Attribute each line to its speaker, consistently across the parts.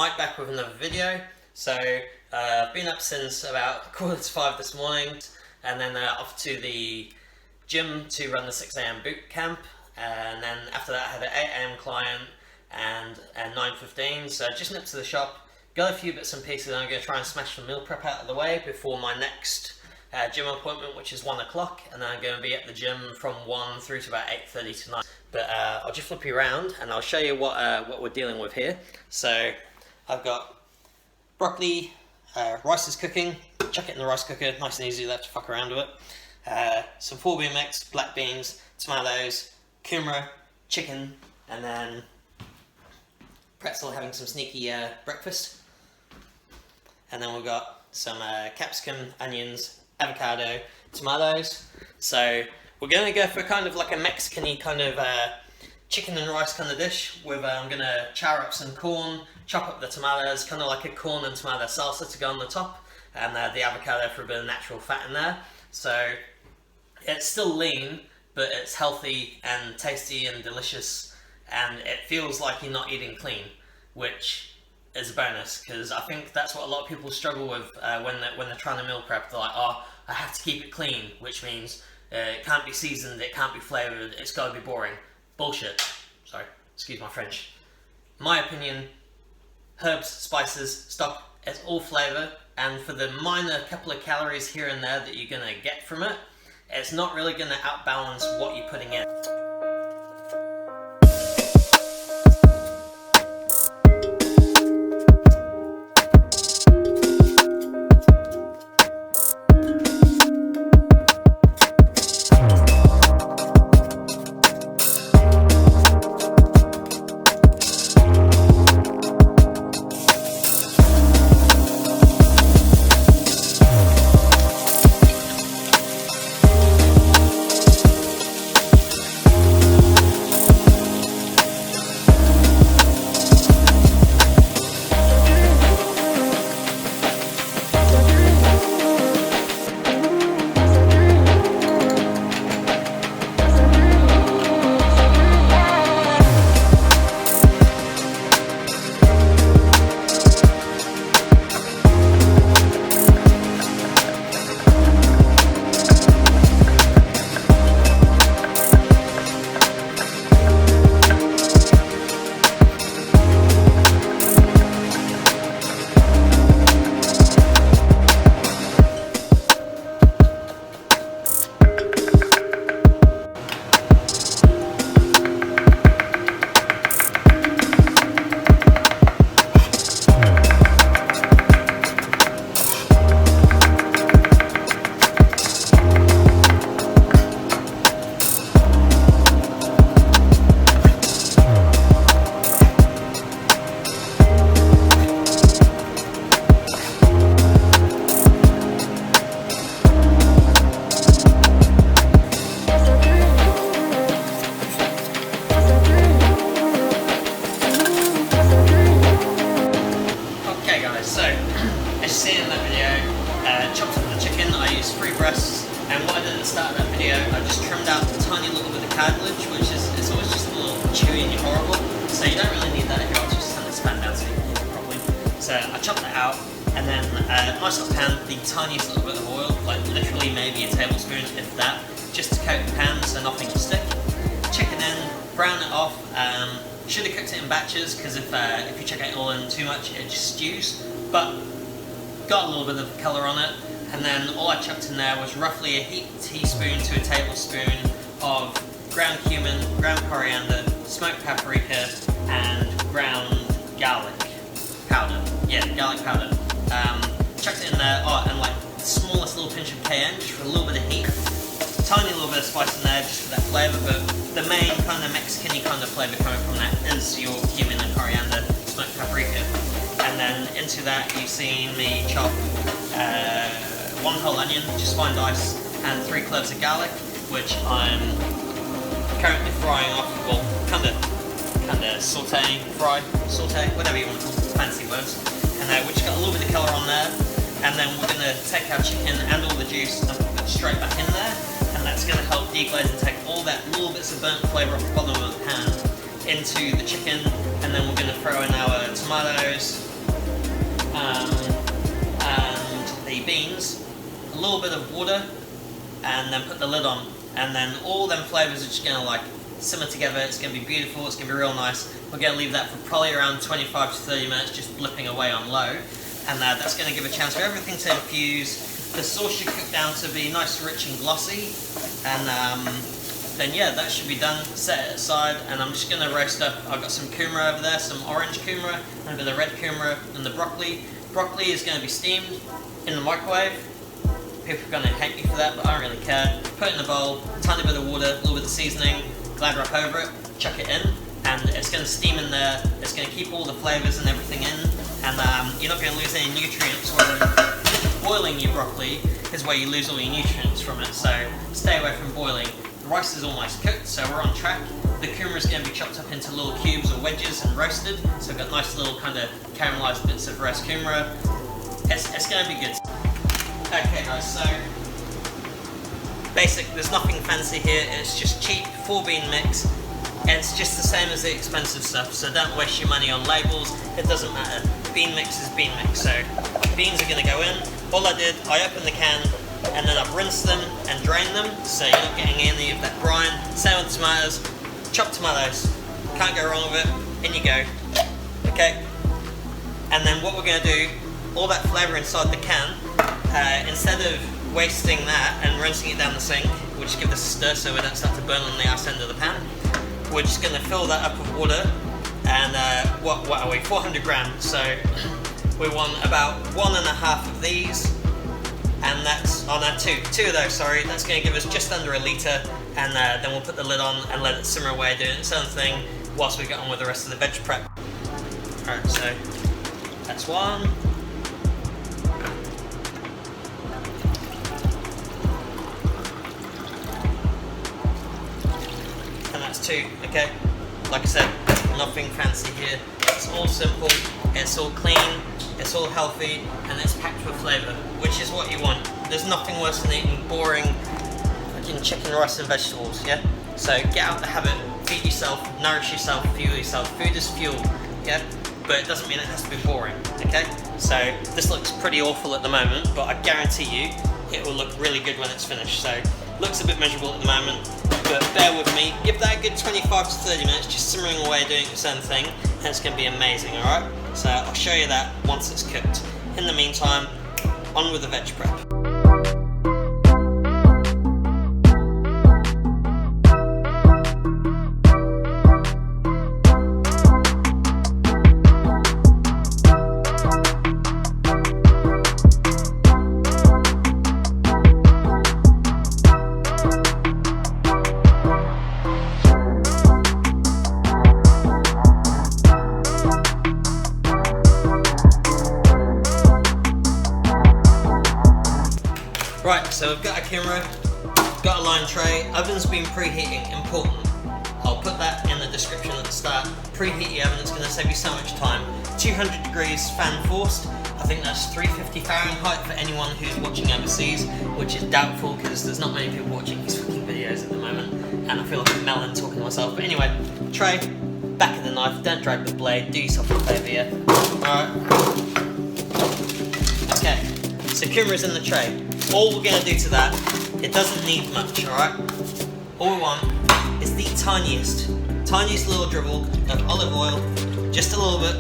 Speaker 1: Mike back with another video. So I've been up since about 4:45 this morning, and then off to the gym to run the 6 a.m. boot camp, and then after that I had an 8 a.m. client and 9:15. So I just nipped to the shop, got a few bits and pieces, and I'm going to try and smash the meal prep out of the way before my next gym appointment, which is 1 o'clock, and then I'm going to be at the gym from 1 through to about 8:30 tonight. But I'll just flip you around and I'll show you what we're dealing with here. So I've got broccoli, rice is cooking, chuck it in the rice cooker, nice and easy, you don't have to fuck around with it. Some 4-bean mix, black beans, tomatoes, kumara, chicken, and then pretzel having some sneaky breakfast. And then we've got some capsicum, onions, avocado, tomatoes. So we're going to go for kind of like a Mexican-y kind of chicken and rice kind of dish with, I'm going to char up some corn, chop up the tomatoes, kind of like a corn and tomato salsa to go on the top, and the avocado for a bit of natural fat in there. So it's still lean, but it's healthy and tasty and delicious, and it feels like you're not eating clean, which is a bonus, because I think that's what a lot of people struggle with when they're trying to meal prep. They're like, oh, I have to keep it clean, which means it can't be seasoned, it can't be flavoured, it's got to be boring. Bullshit. Sorry, excuse my French. My opinion, herbs, spices, stock, it's all flavour, and for the minor couple of calories here and there that you're going to get from it, it's not really going to outbalance what you're putting in. So, as you see in that video, chopped up the chicken. I used 3 breasts, and what I did at the start of that video, I just trimmed out a tiny little bit of cartilage, which is, it's always just a little chewy and horrible, so you don't really need that if you want to just turn the pan down so you can eat it properly. So I chopped that out, and then nice hot pan, the tiniest little bit of oil, like literally maybe a tablespoon, if that, just to coat the pan so nothing will stick. Chicken in, brown it off. Should have cooked it in batches, because if you chuck it all in too much, it just stews. But got a little bit of colour on it, and then all I chucked in there was roughly a heaped teaspoon to a tablespoon of ground cumin, ground coriander, smoked paprika, and ground garlic powder. Yeah, garlic powder. Chucked it in there, and like the smallest little pinch of cayenne, just for a little bit of heat. Tiny little bit of spice in there just for that flavour, but the main kind of Mexican-y kind of flavour coming from that is your cumin and coriander, smoked paprika. And then into that you've seen me chop 1 whole onion, just fine dice, and 3 cloves of garlic, which I'm currently frying off, well, kind of saute, whatever you want to call it, fancy words. And we just got a little bit of colour on there, and then we're going to take our chicken and all the juice and put it straight back in there, and that's going to help deglaze and take all that little bits of burnt flavour off the bottom of the pan into the chicken. And then we're going to throw in our tomatoes, and the beans, a little bit of water, and then put the lid on. And then all them flavours are just going to like simmer together. It's going to be beautiful, it's going to be real nice. We're going to leave that for probably around 25 to 30 minutes, just flipping away on low. And that's going to give a chance for everything to infuse. The sauce should cook down to be nice, rich and glossy. And then yeah, that should be done. Set it aside, and I'm just going to roast up. I've got some kumara over there, some orange kumara, and a bit of red kumara, and the broccoli. Broccoli is going to be steamed in the microwave. People are going to hate me for that, but I don't really care. Put it in a bowl, tiny bit of water, a little bit of seasoning, glad wrap over it, chuck it in, and it's going to steam in there. It's going to keep all the flavours and everything in, and you're not going to lose any nutrients. Where boiling your broccoli is where you lose all your nutrients from it, so stay away from boiling. The rice is almost cooked, so we're on track. The kumara is going to be chopped up into little cubes or wedges and roasted, so we've got nice little kind of caramelised bits of roast kumara. It's going to be good. Okay guys, so basic, there's nothing fancy here, it's just cheap 4-bean mix. It's just the same as the expensive stuff, so don't waste your money on labels, it doesn't matter. Bean mix is bean mix, so beans are going to go in. All I did, I opened the can, and then I've rinsed them and drained them, so you're not getting any of that brine. Same with tomatoes, chopped tomatoes, can't go wrong with it, in you go. Okay, and then what we're going to do, all that flavour inside the can, instead of wasting that and rinsing it down the sink, we'll just give this a stir so we don't start to burn on the arse end of the pan. We're just going to fill that up with water, and what are we, 400 grams, so we want about 1.5 of these, and that's, oh no, two of those, sorry, that's going to give us just under a litre, and then we'll put the lid on and let it simmer away doing its own thing whilst we get on with the rest of the veg prep. Alright, so that's one. And that's two, okay? Like I said, nothing fancy here. It's all simple, it's all clean, it's all healthy, and it's packed with flavour, which is what you want. There's nothing worse than eating boring fucking chicken, rice and vegetables, yeah? So get out of the habit, feed yourself, nourish yourself, fuel yourself. Food is fuel, yeah? But it doesn't mean it has to be boring, okay? So this looks pretty awful at the moment, but I guarantee you it will look really good when it's finished. So looks a bit miserable at the moment, but bear with me. Give that a good 25 to 30 minutes, just simmering away doing its own thing, and it's going to be amazing, alright? So I'll show you that once it's cooked. In the meantime, on with the veg prep. Right, so we've got a camera, got a line tray, oven's been preheating, important. I'll put that in the description at the start. Preheat your oven, it's going to save you so much time. 200 degrees fan forced, I think that's 350 Fahrenheit for anyone who's watching overseas, which is doubtful because there's not many people watching these fucking videos at the moment, and I feel like a melon talking to myself. But anyway, tray, back of the knife, don't drag the blade, do yourself a favour here. Alright. Okay, so kumara's in the tray. All we're going to do to that, it doesn't need much, alright? All we want is the tiniest little dribble of olive oil, just a little bit.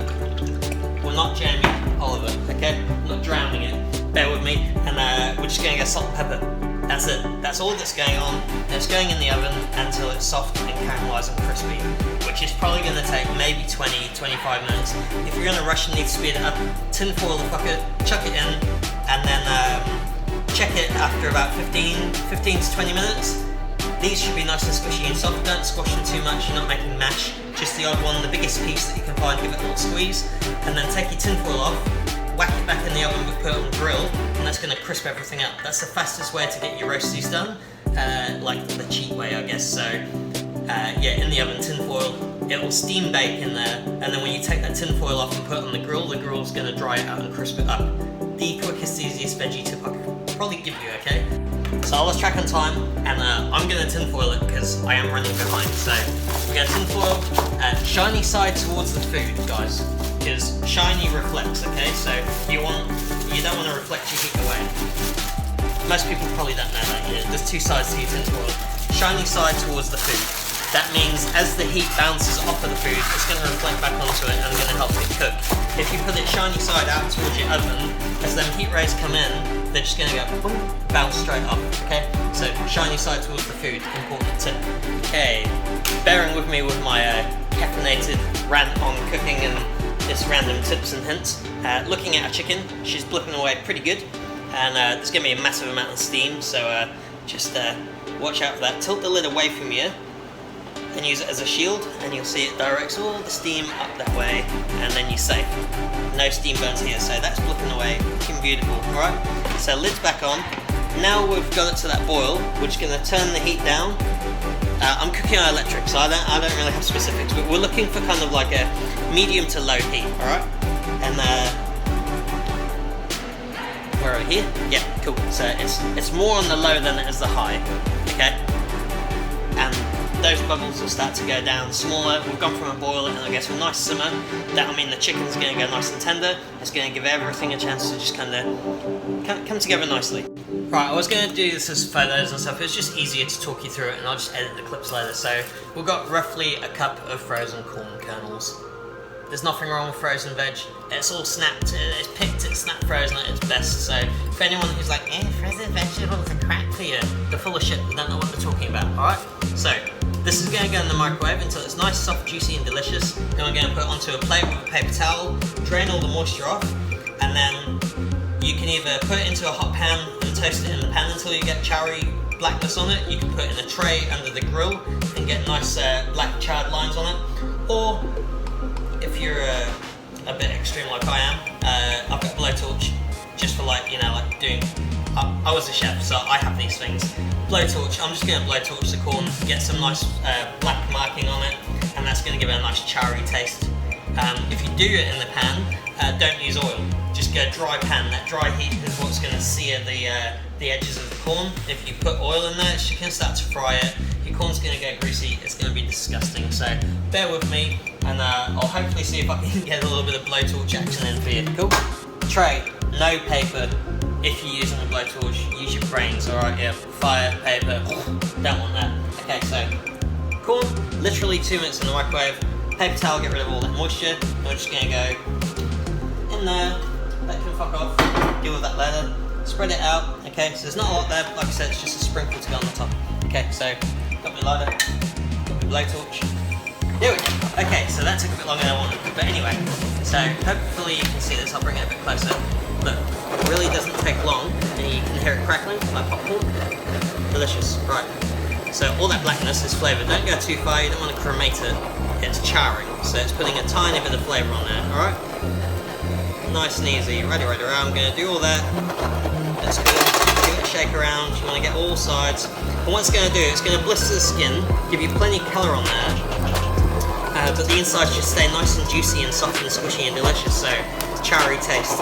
Speaker 1: We're not jamming all of it, okay? We're not drowning it. Bear with me, and we're just going to get salt and pepper. That's it. That's all that's going on. And it's going in the oven until it's soft and caramelised and crispy, which is probably going to take maybe 20-25 minutes. If you're in a rush and need to speed it up, tin foil the fucker, chuck it in, and then check it after about 15 to 20 minutes. These should be nice and squishy and soft. Don't squash them too much, you're not making mash. Just the odd one, the biggest piece that you can find, give it a little squeeze. And then take your tin foil off, whack it back in the oven, put it on the grill, and that's going to crisp everything up. That's the fastest way to get your roasties done, like the cheap way I guess. So yeah, in the oven, tin foil, it will steam bake in there, and then when you take that tin foil off and put it on the grill's going to dry it out and crisp it up. The quickest, easiest veggie tip I could probably give you, okay? So I lost track on time, and I'm going to tinfoil it because I am running behind. So we're going to tinfoil, shiny side towards the food, guys, because shiny reflects. Okay, so you don't want to reflect your heat away. Most people probably don't know that. There's two sides to your tinfoil. Shiny side towards the food. That means as the heat bounces off of the food, it's going to reflect back onto it and going to help it cook. If you put it shiny side out towards your oven, as them heat rays come in, they're just going to go boom, bounce straight up. Okay, so shiny side towards the food, important tip. Okay, bearing with me with my caffeinated rant on cooking and just random tips and hints. Looking at a chicken, she's blipping away pretty good, and there's going to be a massive amount of steam, so just watch out for that. Tilt the lid away from you and use it as a shield, and you'll see it directs all the steam up that way, and then you're safe. No steam burns here, so that's blipping away, looking beautiful. Alright, so lid's back on. Now we've got it to that boil, we're just going to turn the heat down. I'm cooking on electric, so I don't really have specifics, but we're looking for kind of like a medium to low heat, alright? And we're over here? Yeah, cool. So it's more on the low than it is the high, okay? And those bubbles will start to go down smaller. We've gone from a boil and it'll get to a nice simmer. That'll mean the chicken's going to go nice and tender. It's going to give everything a chance to just kind of come together nicely. Right, I was going to do this as photos and stuff. It's just easier to talk you through it, and I'll just edit the clips later. So we've got roughly a cup of frozen corn kernels. There's nothing wrong with frozen veg. It's all snapped, it's picked, it's snap frozen at its best. So for anyone who's like, frozen vegetables are crap for you, they're full of shit, they don't know what they're talking about, alright? So this is going to go in the microwave until it's nice, soft, juicy and delicious. Then we're going to put it onto a plate with a paper towel, drain all the moisture off, and then you can either put it into a hot pan and toast it in the pan until you get charry blackness on it. You can put it in a tray under the grill and get nice black charred lines on it. Or if you're a bit extreme like I am, I've got a blowtorch just for like doing. I was a chef, so I have these things. Blowtorch. I'm just going to blowtorch the corn, get some nice black marking on it, and that's going to give it a nice charry taste. If you do it in the pan, don't use oil. Just go dry pan. That dry heat is what's going to sear the edges of the corn. If you put oil in there, it's going to start to fry it. Your corn's going to get greasy. It's going to be disgusting. So bear with me, and I'll hopefully see if I can get a little bit of blowtorch action in for you. Cool. Tray, no paper. If you're using a blowtorch, use your brains. All right, yeah. Fire, paper. Don't want that. Okay, so corn, literally 2 minutes in the microwave. Paper towel, get rid of all that moisture. And we're just going to go in there. That can fuck off. Deal with that later. Spread it out. Okay, so there's not a lot there, but like I said, it's just a sprinkle to go on the top. Okay, so got my lighter, got my blowtorch. There we go. Okay, so that took a bit longer than I wanted. But anyway, so hopefully you can see this. I'll bring it a bit closer. Look, it really doesn't take long, and you can hear it crackling like popcorn. Delicious. Right. So all that blackness is flavour. Don't go too far. You don't want to cremate it. It's charring, so it's putting a tiny bit of flavour on there. All right. Nice and easy. Ready. I'm going to do all that. That's good. Give it a shake around. You want to get all sides. And what it's going to do, it's going to blister the skin, give you plenty of colour on there, but the inside should stay nice and juicy and soft and squishy and delicious. So charry taste.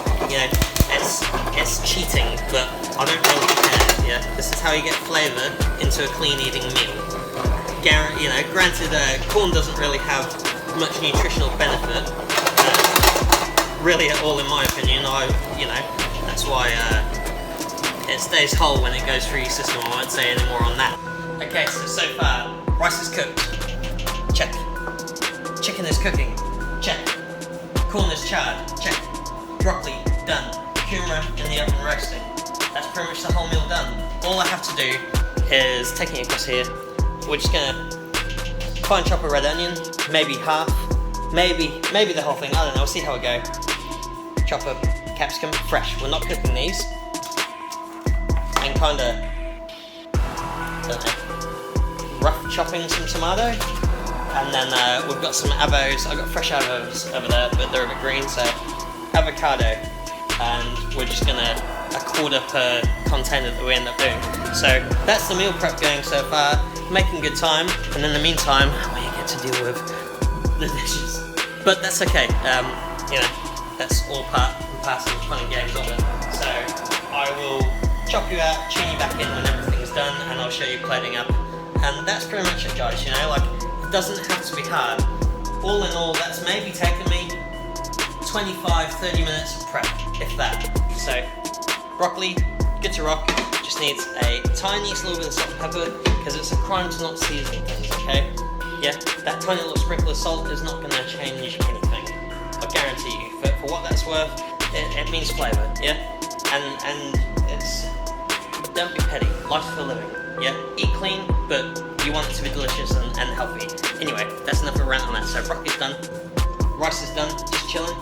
Speaker 1: It's cheating, but I don't really care. Yeah, this is how you get flavour into a clean eating meal. Granted, corn doesn't really have much nutritional benefit, really at all, in my opinion. That's why it stays whole when it goes through your system. I won't say any more on that. Okay, so far, rice is cooked. Check. Chicken is cooking. Check. Corn is charred. Check. Broccoli, done. Cucumber in the oven roasting. That's pretty much the whole meal done. All I have to do is, taking it across here, we're just gonna fine chop a red onion, maybe half, maybe the whole thing, I don't know, we'll see how it go. Chop a capsicum, fresh, we're not cooking these. And kinda, rough chopping some tomato. And then we've got some avos. I've got fresh avos over there, but they're a bit green, so avocado. And we're just gonna, a quarter per container that we end up doing. So that's the meal prep going so far, making good time. And in the meantime, we get to deal with the dishes. But that's okay, that's all part and parcel of fun and games of it. So I will chop you out, tune you back in when everything's done, and I'll show you plating up. And that's pretty much it, guys. You know, like, it doesn't have to be hard. All in all, that's maybe taken me 25-30 minutes of prep, if that. So broccoli, good to rock. Just needs a tiniest little bit of salt and pepper, because it's a crime to not season things, okay? Yeah, that tiny little sprinkle of salt is not going to change anything. I guarantee you. For what that's worth, it means flavour, yeah? And it's... Don't be petty. Life's for living, yeah? Eat clean, but you want it to be delicious and healthy. Anyway, that's enough of a rant on that. So broccoli's done. Rice is done. Just chilling.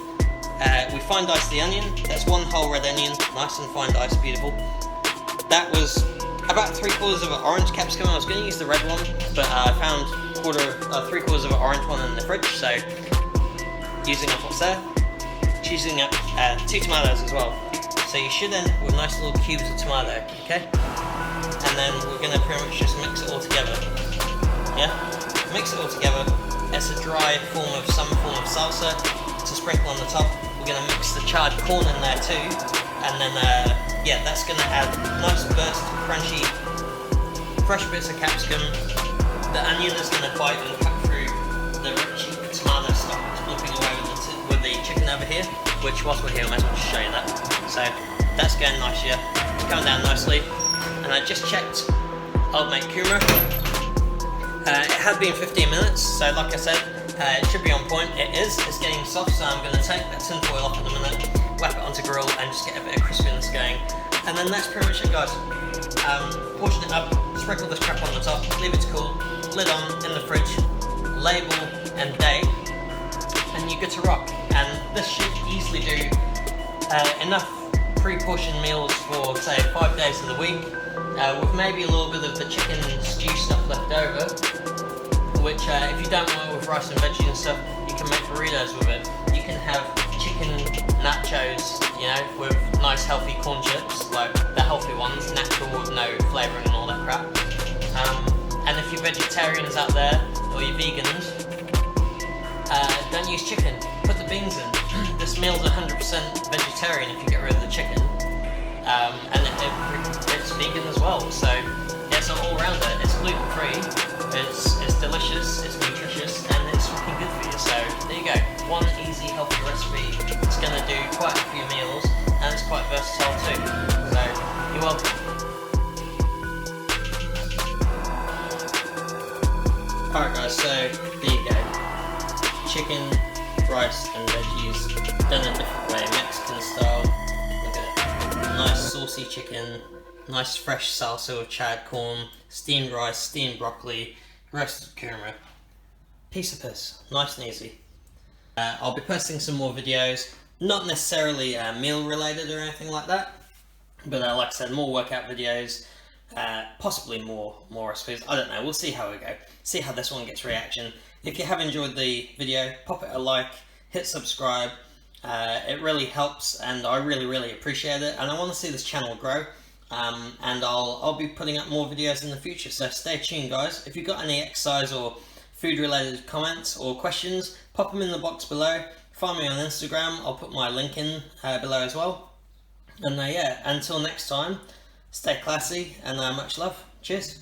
Speaker 1: We fine diced the onion. That's one whole red onion. Nice and fine diced. Beautiful. That was about 3/4 of an orange capsicum. I was going to use the red one, but I found 3/4 of an orange one in the fridge, so using up what's there. Choosing up 2 tomatoes as well. So you should end up with nice little cubes of tomato, okay? And then we're going to pretty much just mix it all together. Yeah? Mix it all together. It's a dry form of some form of salsa to sprinkle on the top. We're going to mix the charred corn in there too. And then, yeah, that's going to add nice burst of crunchy, fresh bits of capsicum. The onion is going to bite and cut through the rich tomato stock that's flipping away with the chicken over here. Which, whilst we're here, I might as well show you that. So, that's going nice, yeah. It's coming down nicely. And I just checked old mate Kuma. It had been 15 minutes, so like I said, it should be on point. It is. It's getting soft, so I'm going to take that tin foil off in a minute, wrap it onto grill, and just get a bit of crispiness going. And then that's pretty much it, guys. Portion it up, sprinkle this crap on the top, leave it to cool, lid on in the fridge, label and date, and you're good to rock. And this should easily do enough pre-portioned meals for, say, 5 days of the week, with maybe a little bit of the chicken stew stuff left over, which if you don't want it with rice and veggies and stuff, you can make burritos with it. You can have chicken nachos, you know, with nice healthy corn chips, like the healthy ones, natural with no flavouring and all that crap. And if you're vegetarians out there, or you're vegans, don't use chicken, put the beans in. This meal's 100% vegetarian if you get rid of the chicken, and it's vegan as well, so it's an all-rounder. It's gluten-free, it's delicious, it's nutritious, and it's fucking good for you. So there you go, one easy healthy recipe. It's going to do quite a few meals, and it's quite versatile too, so you're welcome. Alright guys, so there you go. Chicken, rice and veggies done a different way, Mexican style. Look at it. Nice saucy chicken, nice fresh salsa with charred corn, steamed rice, steamed broccoli, roasted kurma. Piece of piss, nice and easy. I'll be posting some more videos, not necessarily meal related or anything like that, but like I said, more workout videos, possibly more recipes. I don't know, we'll see how we go. See how this one gets reaction. If you have enjoyed the video, pop it a like, hit subscribe. It really helps, and I really appreciate it. And I want to see this channel grow. And I'll be putting up more videos in the future. So stay tuned, guys. If you've got any exercise or food related comments or questions, pop them in the box below. Find me on Instagram. I'll put my link in below as well. And yeah, until next time, stay classy and much love. Cheers.